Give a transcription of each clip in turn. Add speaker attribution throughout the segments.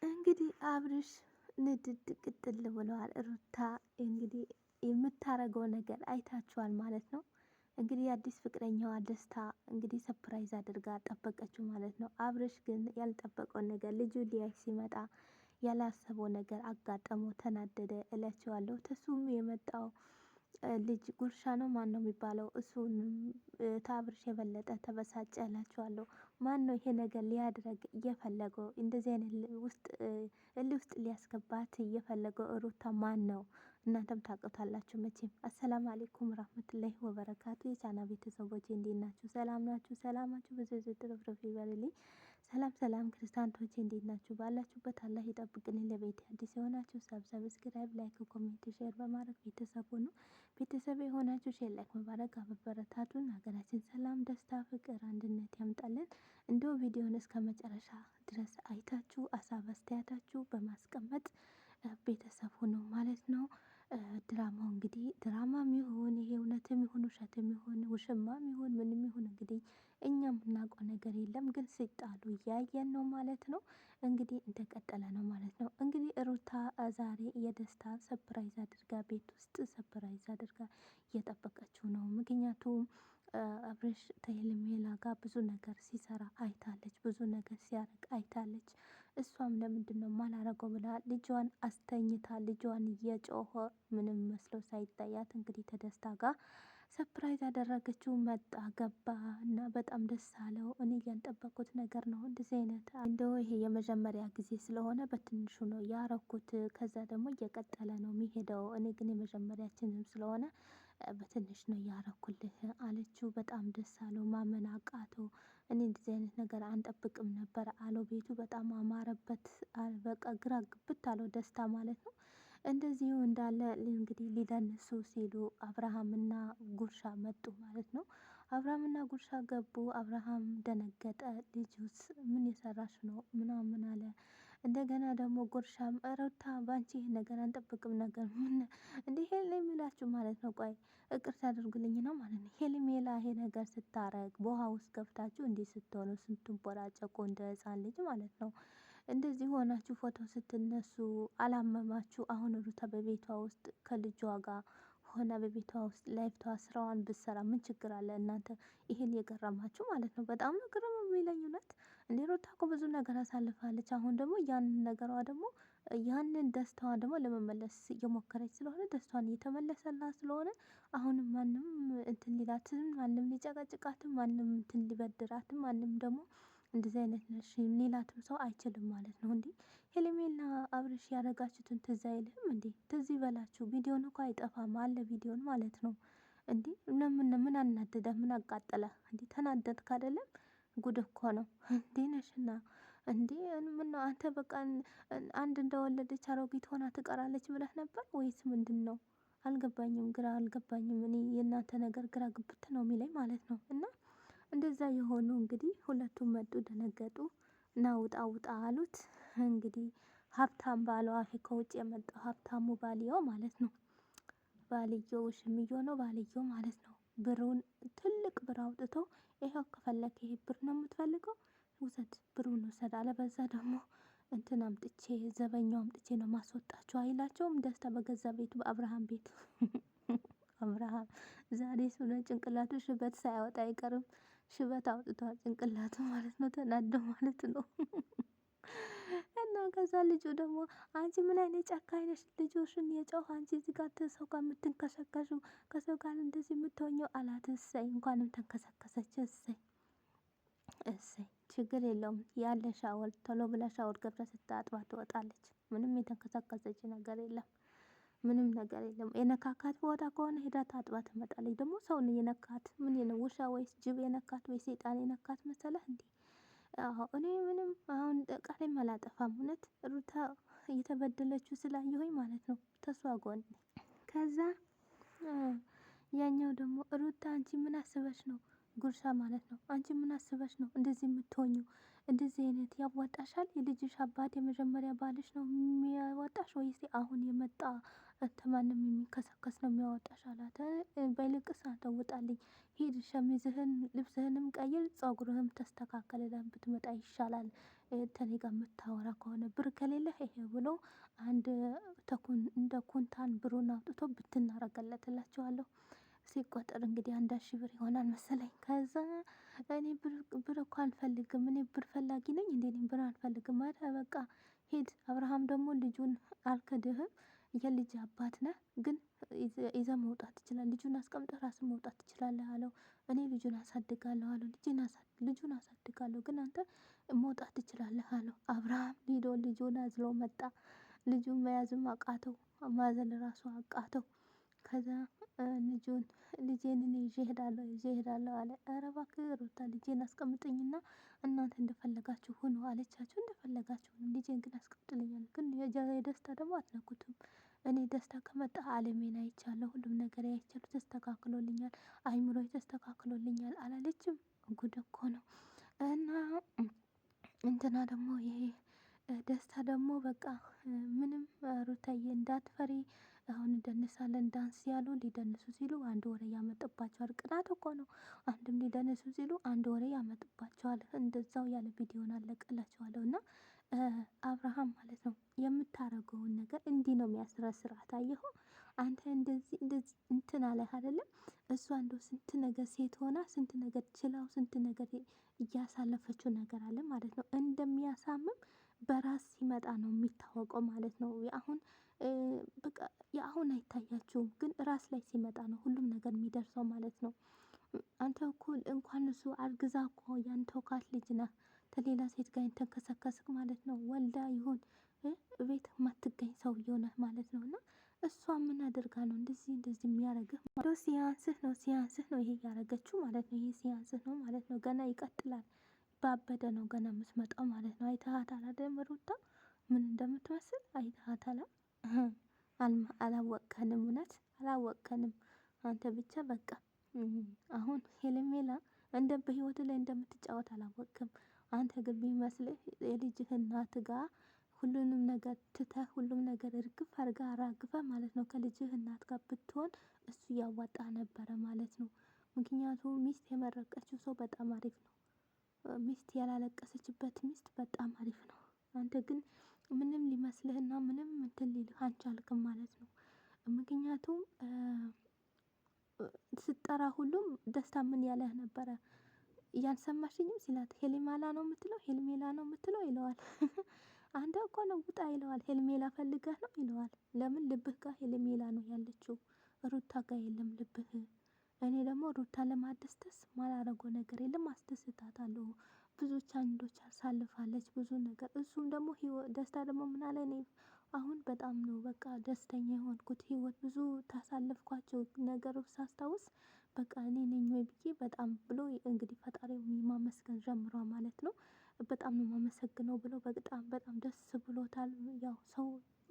Speaker 1: እንግዲህ አብርሽ ንድድ ቅጥል ብለዋል። ሩታ እንግዲህ የምታረገው ነገር አይታችኋል ማለት ነው። እንግዲህ የአዲስ ፍቅረኛዋ ደስታ እንግዲህ ሰፕራይዝ አድርጋ ጠበቀችው ማለት ነው። አብርሽ ግን ያልጠበቀውን ነገር ልጁ ሊያይ ሲመጣ ያላሰበው ነገር አጋጠመው፣ ተናደደ እላቸዋለሁ። ተሱም የመጣው ልጅ ጉርሻ ነው ማን ነው የሚባለው? እሱን ታብርሽ የበለጠ ተበሳጨ እላቸዋለሁ። ማን ነው ይሄ ነገር ሊያድረግ እየፈለገው እንደዚህ አይነት ውስጥ እልህ ውስጥ ሊያስገባት እየፈለገው ሩታ ማን ነው? እናንተም ታውቁታላችሁ መቼም። አሰላም አሌይኩም ረህመቱላሂ ወበረካቱ። የቻና ቤተሰቦች እንዴት ናችሁ? ሰላም ናችሁ? ሰላማችሁ ብዙ ትርፍርፍ ይበልልኝ። ሰላም ሰላም ክርስቲያኖች እንዴት ናችሁ? ባላችሁበት አላህ ይጠብቅልኝ። ለቤት አዲስ የሆናችሁ ሰብስክራይብ፣ ላይክ፣ ኮሜንት፣ ሼር በማድረግ ቤተሰብ ሁኑ። ቤተሰብ የሆናችሁ ሼር ላይክ በማድረግ አበረታቱን። ሀገራችን ሰላም፣ ደስታ፣ ፍቅር፣ አንድነት ያምጣልን። እንደው ቪዲዮን እስከ መጨረሻ ድረስ አይታችሁ አሳብ አስተያየታችሁ በማስቀመጥ ቤተሰብ ሁኑ ማለት ነው። ድራማው እንግዲህ ድራማም ይሁን ይሄ እውነትም ይሁን ውሸትም ይሁን ውሽማም ይሁን ምንም ይሁን እንግዲህ እኛ የምናውቀው ነገር የለም፣ ግን ሲጣሉ እያየን ነው ማለት ነው። እንግዲህ እንደቀጠለ ነው ማለት ነው። እንግዲህ ሩታ ዛሬ የደስታ ሰፕራይዝ አድርጋ ቤት ውስጥ ሰፕራይዝ አድርጋ እየጠበቀችው ነው። ምክንያቱም አብርሽ ከሄርሜላ ጋር ብዙ ነገር ሲሰራ አይታለች፣ ብዙ ነገር ሲያደርግ አይታለች። እሷም ለምንድን ነው የማላረገው ብላ ልጇን አስተኝታ ልጇን እየጮኸ ምንም መስሎ ሳይታያት እንግዲህ ከደስታ ጋር ሰፕራይዝ ያደረገችው መጣ ገባ እና በጣም ደስ አለው። እኔ ያልጠበኩት ነገር ነው እንደዚህ አይነት እንደው ይሄ የመጀመሪያ ጊዜ ስለሆነ በትንሹ ነው ያረኩት፣ ከዛ ደግሞ እየቀጠለ ነው የሚሄደው። እኔ ግን የመጀመሪያችንም ስለሆነ በትንሽ ነው ያረኩልህ አለችው። በጣም ደስ አለው፣ ማመን አቃተው። እኔ እንደዚህ አይነት ነገር አንጠብቅም ነበር አለው። ቤቱ በጣም አማረበት፣ በቃ ግራ ግብት አለው ደስታ ማለት ነው። እንደዚሁ እንዳለ እንግዲህ ሊደንሱ ሲሉ አብርሃምና ጉርሻ መጡ ማለት ነው። አብርሃምና ጉርሻ ገቡ። አብርሃም ደነገጠ። ልጁስ ምን የሰራሽ ነው ምናምን አለ። እንደገና ደግሞ ጉርሻም ሩታ ባንቺ ይሄ ነገር አንጠብቅም ነገር ምን እንዴ ሄርሜላችሁ ማለት ነው። ቆይ ይቅርታ አድርጉልኝ ነው ማለት ነው። ሄርሜላ ይሄ ነገር ስታረግ በውሃ ውስጥ ገብታችሁ እንዲህ ስትሆኑ ስንትንቦራጨቁ እንደ ሕፃን ልጅ ማለት ነው። እንደዚህ ሆናችሁ ፎቶ ስትነሱ አላመማችሁ? አሁን ሩታ በቤቷ ውስጥ ከልጇ ጋር ሆነ በቤቷ ውስጥ ላይፍቷ ስራዋን ብትሰራ ምን ችግር አለ? እናንተ ይሄን የገረማችሁ ማለት ነው። በጣም ነው ግርም የሚለኝ እውነት። እንዴ ሩታ እኮ ብዙ ነገር አሳልፋለች። አሁን ደግሞ ያንን ነገሯ ደግሞ ያንን ደስታዋ ደግሞ ለመመለስ እየሞከረች ስለሆነ ደስታዋን እየተመለሰላት ስለሆነ አሁንም ማንም እንትን ሊላትም ማንም ሊጨቀጭቃትም ማንም እንትን ሊበድራትም ማንም ደግሞ እንደዚህ አይነት ነሽ ሊላትም ሰው አይችልም ማለት ነው። እንዴ ሄርሜላ አብርሽ ያደረጋችሁትን ትዝ አይልህም እንዴ? ትዝ ይበላችሁ። ቪዲዮን እኮ አይጠፋም አለ ቪዲዮን ማለት ነው። እንዴ ምን አናደደህ? ምን አቃጠለህ? እንዴ ተናደድክ አይደለም? ጉድ እኮ ነው እንዴ ነሽና እንዴ ምነው አንተ በቃ አንድ እንደወለደች አሮጊት ሆና ትቀራለች ብለህ ነበር ወይስ ምንድን ነው? አልገባኝም፣ ግራ አልገባኝም። እኔ የእናንተ ነገር ግራ ግብት ነው የሚለኝ ማለት ነው። እና እንደዛ የሆኑ እንግዲህ ሁለቱም መጡ፣ ደነገጡ እና ውጣ ውጣ አሉት። እንግዲህ ሀብታም ባሏ ከውጭ የመጣው ሀብታሙ ባልየው ማለት ነው። ባልየው ሽምዮ ነው ባልየው ማለት ነው። ብሩን ትልቅ ብር አውጥቶ ይኸው ከፈለክ ይሄ ብር ነው የምትፈልገው ውሰድ፣ ብሩን ውሰድ፣ አለበዛ ደግሞ እንትን አምጥቼ ዘበኛው አምጥቼ ነው ማስወጣችሁ አይላቸውም። ደስታ በገዛ ቤቱ በአብርሃም ቤት አብርሃም ዛሬ ስለ ጭንቅላቱ ሽበት ሳያወጣ አይቀርም። ሽበት አውጥቷል ጭንቅላቱ ማለት ነው። ተናዶ ማለት ነው። እና ከዛ ልጁ ደግሞ አንቺ ምን አይነት ጨካኝ ነሽ? ልጆሽን የጨው አንቺ እዚህ ጋር ሰው ጋር የምትንከሸከሹ ከሰው ጋር እንደዚህ የምትሆኘው አላት። እሰይ እንኳንም ተንከሰከሰች። እሰይ እሰይ ችግር የለውም ያለ ሻወር ቶሎ ብላ ሻወር ገብታ ስታጥባ ትወጣለች። ምንም የተንከሰከሰች ነገር የለም። ምንም ነገር የለም። የነካካት ቦታ ከሆነ ሄዳ ታጥባ ትመጣለች። ደግሞ ሰውን የነካት ምን ነው ውሻ ወይስ ጅብ የነካት ወይ ሰይጣን የነካት መሰለህ እንዴ? አዎ እኔ ምንም አሁን ቃሌም አላጠፋም። እውነት ሩታ እየተበደለችው ስላየሁኝ ማለት ነው ተስፋ ጎን ከዛ ያኛው ደግሞ ሩታ አንቺ ምን አስበሽ ነው? ጉርሻ ማለት ነው። አንቺ ምን አስበሽ ነው እንደዚህ የምትሆኚው? እንደዚህ አይነት ያዋጣሻል? የልጅሽ አባት የመጀመሪያ ባልሽ ነው የሚያዋጣሽ ወይስ አሁን የመጣ ተማንም የሚከሰከስ ነው የሚያወጣሽ አላት። በይልቅስ አንተ ውጣልኝ፣ ሂድ ሸሚዝህን ልብስህንም ቀይር፣ ፀጉርህም ተስተካከል ብትመጣ ይሻላል። ከኔ ጋር የምታወራ ከሆነ ብር ከሌለህ ይሄ ብሎ አንድ እንደ ኩንታን ብሩን አውጥቶ ብትናረገለት እላቸዋለሁ። ሲቆጠር እንግዲህ 1,000 ብር ይሆናል መሰለኝ። ከዛ እኔ ብር እኮ አልፈልግም፣ እኔ ብር ፈላጊ ነኝ እንዴ? እኔ ብር አልፈልግም ማለት በቃ ሂድ። አብርሃም ደግሞ ልጁን አልክድህም፣ የልጅ አባት ነህ፣ ግን ይዘህ መውጣት ትችላለህ፣ ልጁን አስቀምጠህ ራስህ መውጣት ትችላለህ አለው። እኔ ልጁን አሳድጋለሁ አለው። ልጁን አሳድጋለሁ ግን አንተ መውጣት ትችላለህ አለው። አብርሃም ሄዶ ልጁን አዝሎ መጣ። ልጁን መያዝም አቃተው፣ ማዘል ራሱ አቃተው። ከዛ ልጄን እኔ ይዤ እሄዳለሁ አለ። ኧረ እባክህ ሩታ ልጄን አስቀምጠኝና እናንተ እንደፈለጋችሁ ሁኑ አለቻቸው። እንደፈለጋችሁ ልጄን ግን አስቀምጥልኛል፣ ግን የደስታ ደግሞ አትነኩትም። እኔ ደስታ ከመጣ ዓለሜን አይቻለሁ፣ ሁሉም ነገር አይቻለሁ፣ ተስተካክሎልኛል፣ አይምሮዬ ተስተካክሎልኛል አላለችም? ጉድ እኮ ነው። እና እንትና ደግሞ ይሄ ደስታ ደግሞ በቃ ምንም ሩታዬ እንዳትፈሪ አሁን እንደንሳለን ዳንስ ያሉ ሊደንሱ ሲሉ አንድ ወሬ ያመጡባቸዋል። ቅናት እኮ ነው። አንድም ሊደንሱ ሲሉ አንድ ወሬ ያመጡባቸዋል። እንደዛው ያለ ቪዲዮን አለቀላቸዋለሁ። እና አብርሃም ማለት ነው የምታረገውን ነገር እንዲህ ነው የሚያስረስራት። አየኸው አንተ እንደዚህ እንትን አለህ አይደለም። እሷ እንደው ስንት ነገር ሴት ሆና ስንት ነገር ችላው ስንት ነገር እያሳለፈችው ነገር አለ ማለት ነው። እንደሚያሳምም በራስ ሲመጣ ነው የሚታወቀው ማለት ነው። አሁን በቃ የአሁን አይታያችሁም፣ ግን ራስ ላይ ሲመጣ ነው ሁሉም ነገር የሚደርሰው ማለት ነው። አንተ እኮ እንኳን እሱ አርግዛ እኮ ያንተው ካት ልጅ ነህ፣ ከሌላ ሴት ጋር የተንከሰከስክ ማለት ነው። ወልዳ ይሁን ቤት የማትገኝ ሰውዬው ነህ ማለት ነው። እና እሷ ምን አድርጋ ነው እንደዚህ የሚያደርግህ? ሲያንስህ ነው ይሄ እያደረገችው ማለት ነው። ይሄ ሲያንስህ ነው ማለት ነው። ገና ይቀጥላል። ባበደ ነው ገና የምትመጣው ማለት ነው። አይተሃታል አይደል ሩታ ምን እንደምትመስል አይተሃታል። አላወቅከንም፣ እውነት አላወቅከንም። አንተ ብቻ በቃ አሁን ሄርሜላ በህይወት ላይ እንደምትጫወት አላወቅክም። አንተ ግን ቢመስልህ የልጅህ እናት ጋር ሁሉንም ነገር ትተህ ሁሉም ነገር እርግፍ አድርጋ አራግፈ ማለት ነው ከልጅህ እናት ጋር ብትሆን እሱ ያዋጣ ነበረ ማለት ነው። ምክንያቱም ሚስት የመረቀችው ሰው በጣም አሪፍ ነው። ሚስት ያላለቀሰችበት ሚስት በጣም አሪፍ ነው። አንተ ግን ምንም ሊመስልህና ምንም እንትን ሊልህ አልቻልክም ማለት ነው። ምክንያቱም ስትጠራ ሁሉም ደስታ ምን ያለህ ነበረ? እያልሰማሽኝም ሲላት ሄርሜላ ነው የምትለው ሄርሜላ ነው የምትለው ይለዋል። አንተ እኮ ነው ውጣ ይለዋል። ሄርሜላ ፈልገህ ነው ይለዋል። ለምን ልብህ ጋር ሄርሜላ ነው ያለችው፣ ሩታ ጋር የለም ልብህ። እኔ ደግሞ ሩታ ለማስደሰት ማላረገው ነገር የለም፣ አስደስታታለሁ። ብዙ ቻንዶች አሳልፋለች ብዙ ነገር። እሱም ደግሞ ደስታ ደግሞ ምን አለ እኔ አሁን በጣም ነው በቃ ደስተኛ የሆንኩት። ህይወት ብዙ ታሳለፍኳቸው ነገሮች ሳስታውስ በቃ እኔ ነኝ ወይ ብዬ በጣም ብሎ እንግዲህ ፈጣሪው ማመስገን ጀምሯል ማለት ነው። በጣም ነው የማመሰግነው ብሎ በጣም በጣም ደስ ብሎታል። ያው ሰው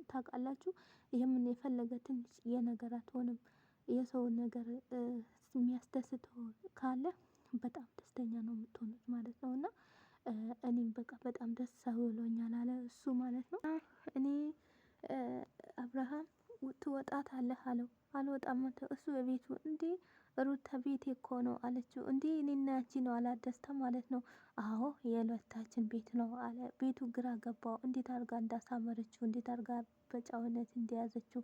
Speaker 1: ታውቃላችሁ የምን የፈለገ ትንሽ የነገር አትሆንም። የሰው ነገር የሚያስደስተው ካለ በጣም ደስተኛ ነው የምትሆኑት ማለት ነው። እና እኔም በቃ በጣም ደስ ብሎኛል አለ እሱ ማለት ነው። እኔ አብርሃም ትወጣታለህ አለው። አልወጣም እሱ የቤቱ እንዴ ሩታ ቤቴ እኮ ነው አለችው። እንዴ እኔና ያንቺ ነው አላት ደስታ ማለት ነው። አዎ የሁለታችን ቤት ነው አለ። ቤቱ ግራ ገባው። እንዴት አድርጋ እንዳሳመረችው እንዴት አድርጋ በጨዋነት እንደያዘችው።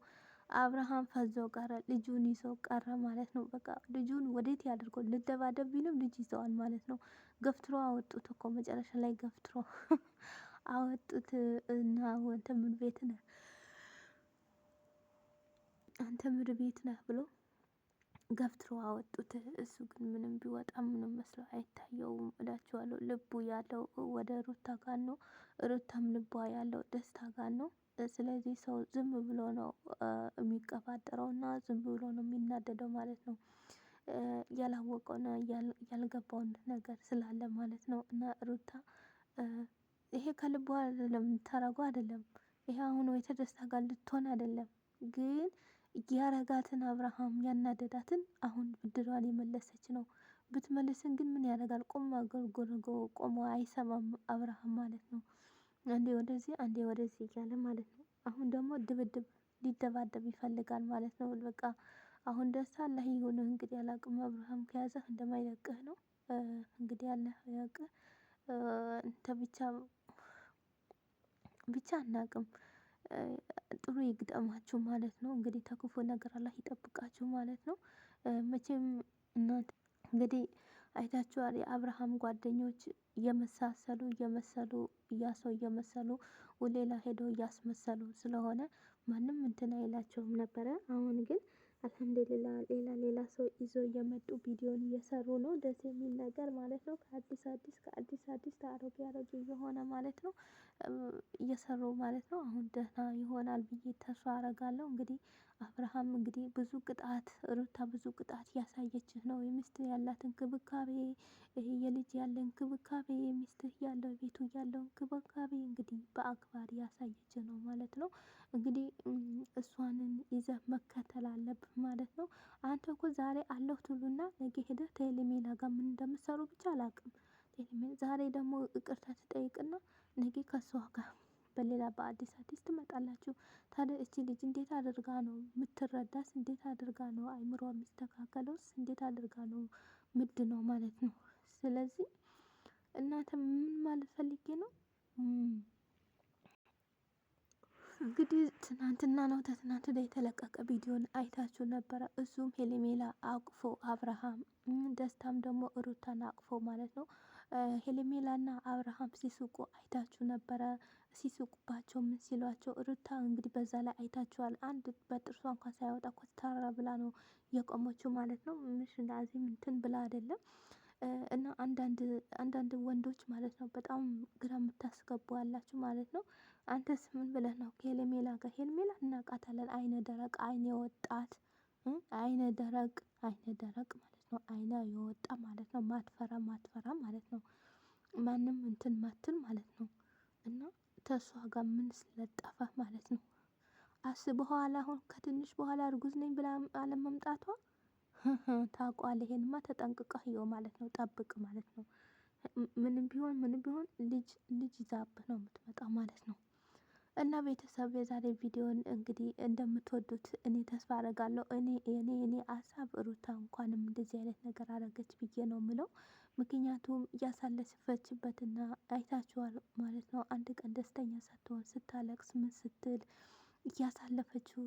Speaker 1: አብርሃም ፈዞ ቀረ፣ ልጁን ይዞ ቀረ ማለት ነው። በቃ ልጁን ወዴት ያድርገው? ልደባደብ ቢልም ልጅ ይዘዋል ማለት ነው። ገፍትሮ አወጡት እኮ መጨረሻ ላይ ገፍትሮ አወጡት። እና አንተ ምን ቤት ነህ አንተ ምን ቤት ነህ ብሎ ገፍትሮ አወጡት። እሱ ግን ምንም ቢወጣ ምንም መስሎ አይታየውም እላችኋለሁ። ልቡ ያለው ወደ ሩታ ጋር ነው። ሩታም ልቧ ያለው ደስታ ጋር ነው። ስለዚህ ሰው ዝም ብሎ ነው የሚቀባጠረው እና ዝም ብሎ ነው የሚናደደው ማለት ነው። ያላወቀውና ያልገባውን ነገር ስላለ ማለት ነው። እና ሩታ ይሄ ከልቧ አይደለም የምታረገው አይደለም። ይሄ አሁን ወይ ተደስታ ጋር ልትሆን አይደለም ግን ያረጋትን አብርሃም ያናደዳትን አሁን ብድሯን የመለሰች ነው። ብትመልስን ግን ምን ያደርጋል? ቆሞ አይሰማም አብርሃም ማለት ነው። አንዴ ወደዚህ አንዴ ወደዚህ እያለ ማለት ነው። አሁን ደግሞ ድብድብ ሊደባደብ ይፈልጋል ማለት ነው። በቃ አሁን ደስ አለህ ይሁን እንግዲህ አላቅም። አብርሃም ከያዘህ እንደማይለቅህ ነው እንግዲህ አለ ያውቅህ። እንተ ብቻ ብቻ አናቅም። ጥሩ ይግጠማችሁ ማለት ነው። እንግዲህ ከክፉ ነገር አላህ ይጠብቃችሁ ማለት ነው። መቼም እናንተ እንግዲህ አይታችኋል የአብርሃም ጓደኞች እየመሰሉ ሌላ ሄደው እያስመሰሉ ስለሆነ ማንም እንትን አይላቸውም ነበረ። አሁን ግን አልሐምዱሊላ ሌላ ሰው ይዞ እየመጡ ቪዲዮን እየሰሩ ነው። ደስ የሚል ነገር ማለት ነው። ከአዲስ አዲስ ከአሮጌ አሮጌ እየሆነ ማለት ነው እየሰሩ ማለት ነው። አሁን ደህና ይሆናል ብዬ ተስፋ አደርጋለሁ። እንግዲህ አብርሃም እንግዲህ ብዙ ቅጣት ሩታ ብዙ ቅጣት እያሳየችህ ነው። የሚስት ያላት እንክብካቤ ይሄ የልጅ ያለ እንክብካቤ የሚስትህ ያለው ቤቱ ያለው እንክብካቤ እንግዲህ በአግባር ያሳየች ነው ማለት ነው። እንግዲህ እሷንን ይዘህ መከተል አለብህ ማለት ነው። አንተ እኮ ዛሬ አለሁ ትሉና ነገ ሄደህ ከሄርሜላ ጋር ምን እንደምትሰሩ ብቻ አላውቅም። ዛሬ ደግሞ ይቅርታ ትጠይቅና ነገ ከሷ ጋር በሌላ በአዲስ ትመጣላችሁ። ታዲያ እቺ ልጅ እንዴት አድርጋ ነው የምትረዳስ? እንዴት አድርጋ ነው አይምሮ የሚስተካከለውስ? እንዴት አድርጋ ነው ምንድነው ማለት ነው። ስለዚህ እናንተ ምን ማለት ፈልጌ ነው እንግዲህ ትናንትና ነው ከትናንት ወዲያ የተለቀቀ ቪዲዮን አይታችሁ ነበረ። እሱም ሄርሜላ አቅፎ አብርሃም ደስታም ደግሞ ሩታን አቅፎ ማለት ነው። ሄርሜላና አብርሃም ሲስቁ አይታችሁ ነበረ። ሲስቁባቸው ምን ሲሏቸው ሩታ እንግዲህ በዛ ላይ አይታችኋል። አንድ በጥርሷ እንኳን ሳይወጣ ኮስታራ ብላ ነው የቆመችው ማለት ነው። ምሽ ላዚም እንትን ብላ አይደለም። እና አንዳንድ ወንዶች ማለት ነው በጣም ግራ የምታስገቡ አላችሁ ማለት ነው። አንተስ ምን ብለህ ነው ከሄርሜላ ጋር? ሄርሜላ እናውቃታለን አይነ ደረቅ አይነ የወጣት አይነ ደረቅ ማለት ነው። አይነ የወጣ ማለት ነው። ማትፈራ ማለት ነው። ማንም እንትን ማትል ማለት ነው። እና ከእሷ ጋር ምን ስለጠፈ ማለት ነው። አስበኋላ አሁን ከትንሽ በኋላ እርጉዝ ነኝ ብላ አለመምጣቷ ታውቋለህ። ይሄንማ ተጠንቅቀህ ይኸው ማለት ነው ጠብቅ ማለት ነው። ምንም ቢሆን ልጅ ይዛብህ ነው የምትመጣው ማለት ነው። እና ቤተሰብ የዛሬ ቪዲዮን እንግዲህ እንደምትወዱት እኔ ተስፋ አደርጋለሁ። እኔ ሀሳብ ሩታ እንኳንም እንደዚህ አይነት ነገር አደረገች ብዬ ነው የምለው። ምክንያቱም እያሳለፈችበትና አይታችኋል ማለት ነው። አንድ ቀን ደስተኛ ሳትሆን ስታለቅስ ምን ስትል እያሳለፈችው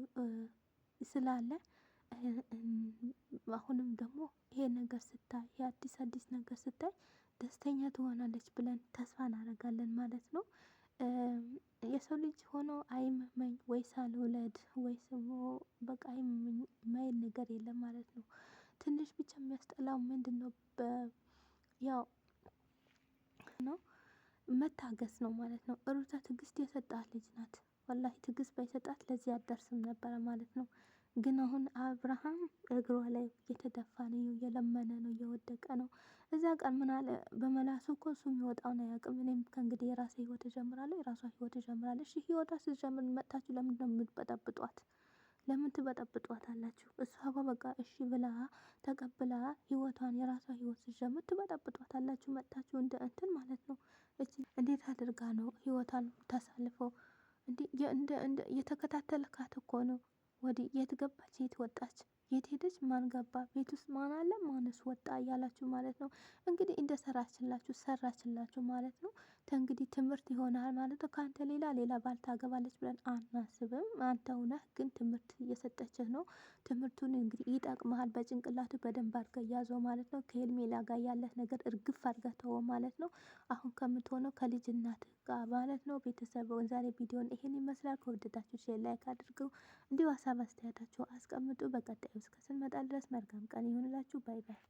Speaker 1: ስላለ አሁንም ደግሞ ይሄ ነገር ስታይ የአዲስ ነገር ስታይ ደስተኛ ትሆናለች ብለን ተስፋ እናደርጋለን ማለት ነው። የሰው ልጅ ሆኖ አይመመኝ ወይ ሳልወለድ ወይ ደግሞ በቃ አይመመኝ ማይል ነገር የለም ማለት ነው። ትንሽ ብቻ የሚያስጠላው ምንድነው? ያው ነው መታገስ ነው ማለት ነው። ሩታ ትዕግስት የሰጣት ልጅ ናት። ወላሂ ትዕግስት ባይሰጣት ለዚህ አትደርስም ነበረ ማለት ነው። ግን አሁን አብርሃም እግሯ ላይ እየተደፋ ነው፣ እየለመነ ነው፣ እየወደቀ ነው። እዛ ቀን ምን አለ በመላሱ እኮ እሱ የሚወጣውን አያውቅም። እኔም ከእንግዲህ የራሴ ህይወት እጀምራለሁ፣ የራሷ ህይወት እጀምራለሁ። እሺ ህይወቷ ስትጀምር መጣችሁ ለምንድን ነው የምትበጠብጧት? ለምን ትበጠብጧት አላችሁ? እሷ በቃ እሺ ብላ ተቀብላ ህይወቷን የራሷ ህይወት ስትጀምር ትበጠብጧት አላችሁ መጣችሁ እንደ እንትን ማለት ነው። እንዴት አድርጋ ነው ህይወቷን ታሳልፈው? እንደ የተከታተልካት እኮ ነው። ወዲህ የት ገባች? የት ወጣች? የት ሄደች? ማን ገባ? ቤት ውስጥ ማን አለ? ማንስ ወጣ? እያላችሁ ማለት ነው። እንግዲህ እንደ ሰራችላችሁ ማለት ነው። ከእንግዲህ ትምህርት ይሆናል ማለት ነው። ከአንተ ሌላ ባል ታገባለች ብለን አናስብም። አንተ ሆነህ ግን ትምህርት እየሰጠችህ ነው። ትምህርቱን እንግዲህ ይጠቅመሃል። በጭንቅላቱ በደንብ አድርገህ ያዘው ማለት ነው። ከሄርሜላ ጋር ያለህ ነገር እርግፍ አድርገህ ተወው ማለት ነው። አሁን ከምትሆነው ከልጅ እናትህ ጋር ማለት ነው። ቤተሰብ ዛሬ ቪዲዮን ይሄን ይመስላል። ከወደዳችሁ ሼር ላይክ አድርገው፣ እንዲሁ ሀሳብ አስተያየታችሁ አስቀምጡ። በቀጣዩ እስከ ስንመጣ ድረስ መልካም ቀን ይሁንላችሁ። ባይ ባይ።